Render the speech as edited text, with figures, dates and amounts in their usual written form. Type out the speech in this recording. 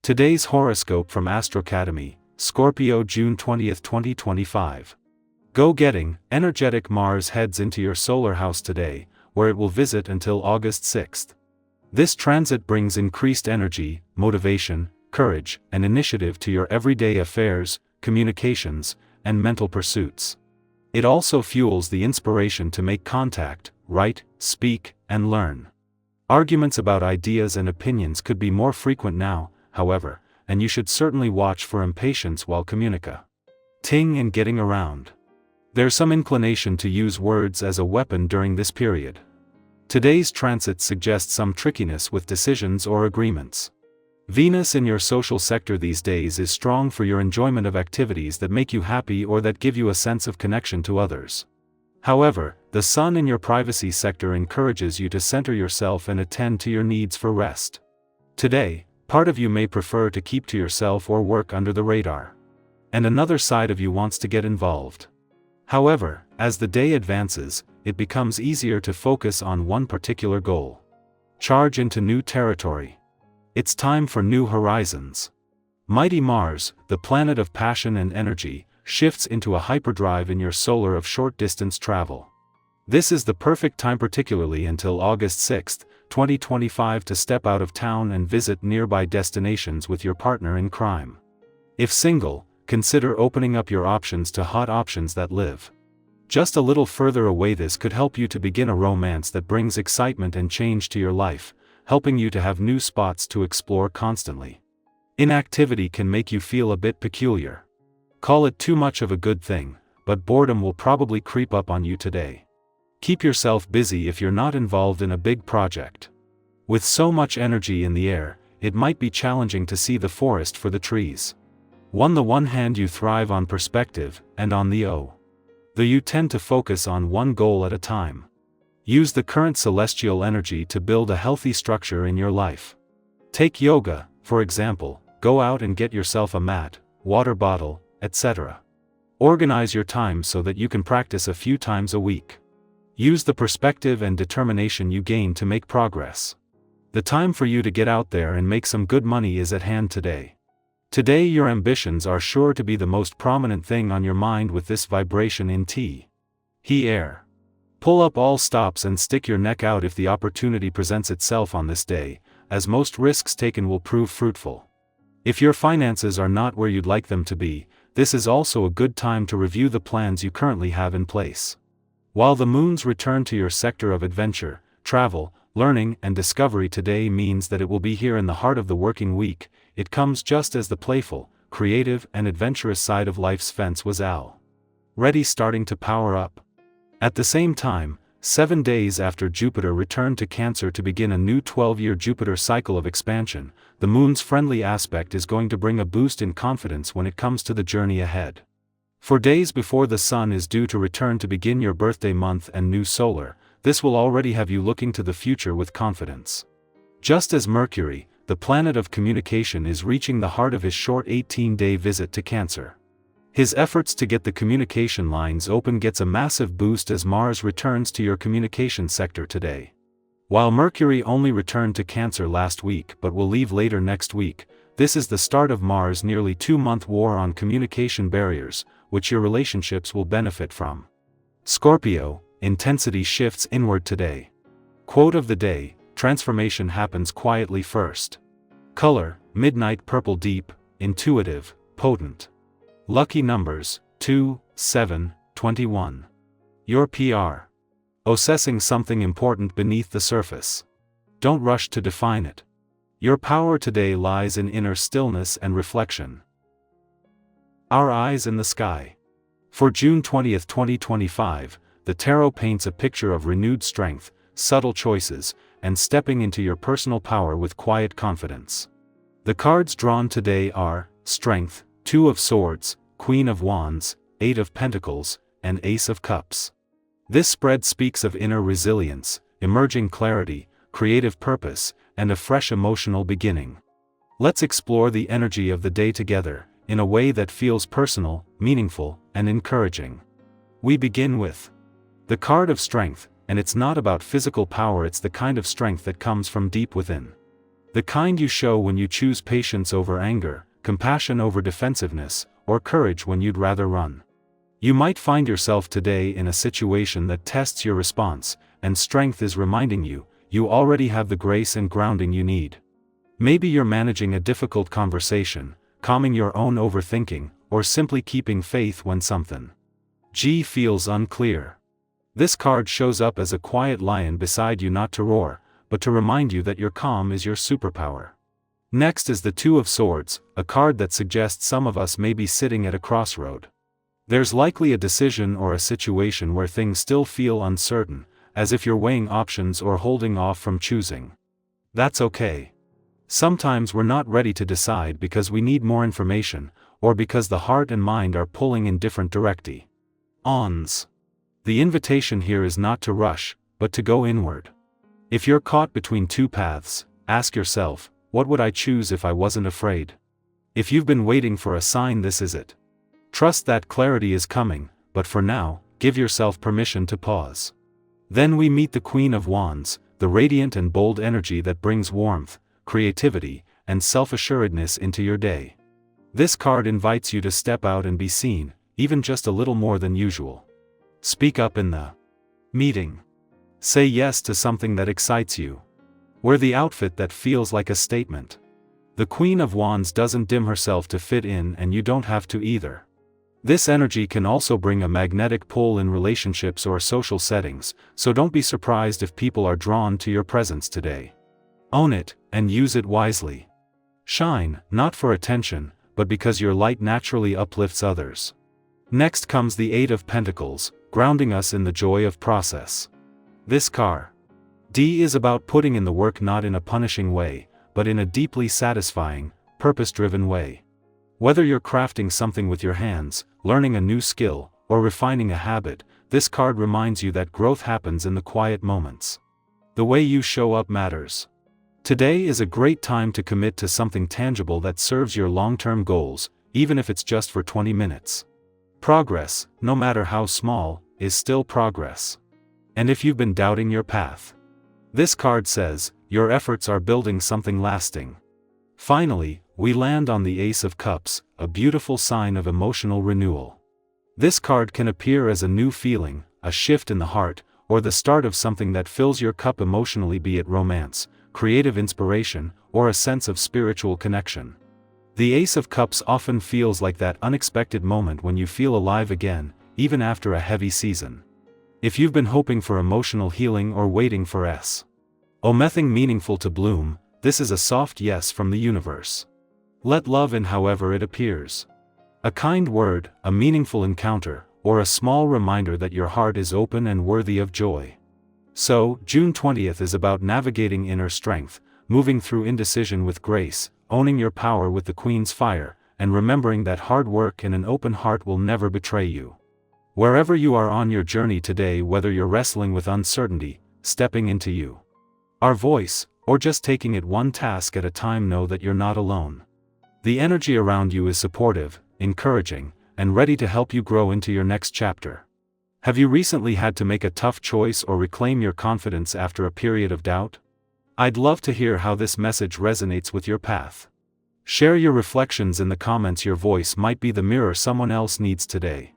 Today's horoscope from Astro Academy, Scorpio, June 20, 2025. Go-getting, energetic Mars heads into your solar house today, where it will visit until August 6th. This transit brings increased energy, motivation, courage, and initiative to your everyday affairs, communications, and mental pursuits. It also fuels the inspiration to make contact, write, speak, and learn. Arguments about ideas and opinions could be more frequent now, however, and you should certainly watch for impatience while communicating and getting around. There's some inclination to use words as a weapon during this period. Today's transit suggests some trickiness with decisions or agreements. Venus in your social sector these days is strong for your enjoyment of activities that make you happy or that give you a sense of connection to others. However, the Sun in your privacy sector encourages you to center yourself and attend to your needs for rest. Today, part of you may prefer to keep to yourself or work under the radar. And another side of you wants to get involved. However, as the day advances, it becomes easier to focus on one particular goal. Charge into new territory. It's time for new horizons. Mighty Mars, the planet of passion and energy, shifts into a hyperdrive in your solar of short-distance travel. This is the perfect time, particularly until August 6, 2025, to step out of town and visit nearby destinations with your partner in crime. If single, consider opening up your options to hot options that live just a little further away. This could help you to begin a romance that brings excitement and change to your life, helping you to have new spots to explore constantly. Inactivity can make you feel a bit peculiar. Call it too much of a good thing, but boredom will probably creep up on you today. Keep yourself busy if you're not involved in a big project. With so much energy in the air, it might be challenging to see the forest for the trees. On the one hand, you thrive on perspective, and on the other, you tend to focus on one goal at a time. Use the current celestial energy to build a healthy structure in your life. Take yoga, for example. Go out and get yourself a mat, water bottle, etc. Organize your time so that you can practice a few times a week. Use the perspective and determination you gain to make progress. The time for you to get out there and make some good money is at hand today. Today your ambitions are sure to be the most prominent thing on your mind with this vibration in air. Pull up all stops and stick your neck out if the opportunity presents itself on this day, as most risks taken will prove fruitful. If your finances are not where you'd like them to be, this is also a good time to review the plans you currently have in place. While the moon's return to your sector of adventure, travel, learning, and discovery today means that it will be here in the heart of the working week, it comes just as the playful, creative, and adventurous side of life's fence was already starting to power up. At the same time, 7 days after Jupiter returned to Cancer to begin a new 12-year Jupiter cycle of expansion, the moon's friendly aspect is going to bring a boost in confidence when it comes to the journey ahead. For days before the Sun is due to return to begin your birthday month and new solar, this will already have you looking to the future with confidence. Just as Mercury, the planet of communication, is reaching the heart of his short 18-day visit to Cancer. His efforts to get the communication lines open gets a massive boost as Mars returns to your communication sector today. While Mercury only returned to Cancer last week but will leave later next week, this is the start of Mars' nearly 2-month war on communication barriers, which your relationships will benefit from. Scorpio, intensity shifts inward today. Quote of the day: transformation happens quietly first. Color: midnight purple, deep, intuitive, potent. Lucky numbers: 2, 7, 21. Your PR: assessing something important beneath the surface. Don't rush to define it. Your power today lies in inner stillness and reflection. Our eyes in the sky. For June 20, 2025, the tarot paints a picture of renewed strength, subtle choices, and stepping into your personal power with quiet confidence. The cards drawn today are Strength, 2 of Swords, Queen of Wands, 8 of Pentacles, and Ace of Cups. This spread speaks of inner resilience, emerging clarity, creative purpose, and a fresh emotional beginning. Let's explore the energy of the day together, in a way that feels personal, meaningful, and encouraging. We begin with the card of Strength, and it's not about physical power, it's the kind of strength that comes from deep within. The kind you show when you choose patience over anger, compassion over defensiveness, or courage when you'd rather run. You might find yourself today in a situation that tests your response, and strength is reminding you, you already have the grace and grounding you need. Maybe you're managing a difficult conversation, calming your own overthinking, or simply keeping faith when something feels unclear. This card shows up as a quiet lion beside you, not to roar, but to remind you that your calm is your superpower. Next is the Two of Swords, a card that suggests some of us may be sitting at a crossroad. There's likely a decision or a situation where things still feel uncertain, as if you're weighing options or holding off from choosing. That's okay. Sometimes we're not ready to decide because we need more information, or because the heart and mind are pulling in different directions. The invitation here is not to rush, but to go inward. If you're caught between two paths, ask yourself, what would I choose if I wasn't afraid? If you've been waiting for a sign, this is it. Trust that clarity is coming, but for now, give yourself permission to pause. Then we meet the Queen of Wands, the radiant and bold energy that brings warmth, creativity, and self-assuredness into your day. This card invites you to step out and be seen, even just a little more than usual. Speak up in the meeting. Say yes to something that excites you. Wear the outfit that feels like a statement. The Queen of Wands doesn't dim herself to fit in, and you don't have to either. This energy can also bring a magnetic pull in relationships or social settings, so don't be surprised if people are drawn to your presence today. Own it, and use it wisely. Shine, not for attention, but because your light naturally uplifts others. Next comes the Eight of Pentacles, grounding us in the joy of process. This card is about putting in the work, not in a punishing way, but in a deeply satisfying, purpose-driven way. Whether you're crafting something with your hands, learning a new skill, or refining a habit, this card reminds you that growth happens in the quiet moments. The way you show up matters. Today is a great time to commit to something tangible that serves your long-term goals, even if it's just for 20 minutes. Progress, no matter how small, is still progress. And if you've been doubting your path, this card says, your efforts are building something lasting. Finally, we land on the Ace of Cups, a beautiful sign of emotional renewal. This card can appear as a new feeling, a shift in the heart, or the start of something that fills your cup emotionally, be it romance, creative inspiration, or a sense of spiritual connection. The Ace of Cups often feels like that unexpected moment when you feel alive again, even after a heavy season. If you've been hoping for emotional healing or waiting for something meaningful to bloom, this is a soft yes from the universe. Let love in however it appears. A kind word, a meaningful encounter, or a small reminder that your heart is open and worthy of joy. So, June 20th is about navigating inner strength, moving through indecision with grace, owning your power with the Queen's fire, and remembering that hard work and an open heart will never betray you. Wherever you are on your journey today, whether you're wrestling with uncertainty, stepping into our voice, or just taking it one task at a time, know that you're not alone. The energy around you is supportive, encouraging, and ready to help you grow into your next chapter. Have you recently had to make a tough choice or reclaim your confidence after a period of doubt? I'd love to hear how this message resonates with your path. Share your reflections in the comments. Your voice might be the mirror someone else needs today.